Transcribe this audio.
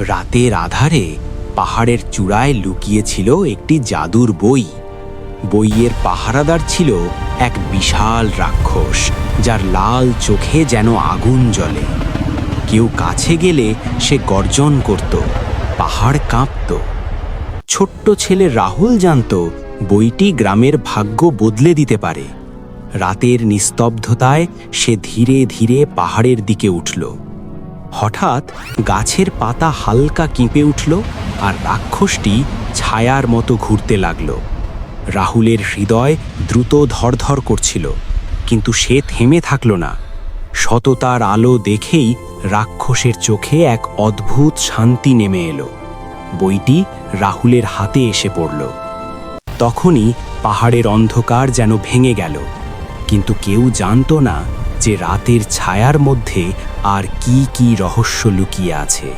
রাতের আধারে পাহাড়ের চূড়ায় লুকিয়েছিল একটি জাদুর বই। বইয়ের পাহারাদার ছিল এক বিশাল রাক্ষস, যার লাল চোখে যেন আগুন জ্বলে। কেউ কাছে গেলে সে গর্জন করত, পাহাড় কাঁপত। ছোট্ট ছেলে রাহুল জানত বইটি গ্রামের ভাগ্য বদলে দিতে পারে। রাতের নিস্তব্ধতায় সে ধীরে ধীরে পাহাড়ের দিকে উঠল। হঠাৎ গাছের পাতা হালকা কেঁপে উঠল, আর রাক্ষসটি ছায়ার মতো ঘুরতে লাগল। রাহুলের হৃদয় দ্রুত ধড়ধড় করছিল, কিন্তু সে থেমে থাকল না। সততার আলো দেখেই রাক্ষসের চোখে এক অদ্ভুত শান্তি নেমে এলো। বইটি রাহুলের হাতে এসে পড়ল। তখনই পাহাড়ের অন্ধকার যেন ভেঙে গেল, কিন্তু কেউ জানত না যে রাতের ছায়ার মধ্যে আর কি কি রহস্য লুকিয়ে আছে।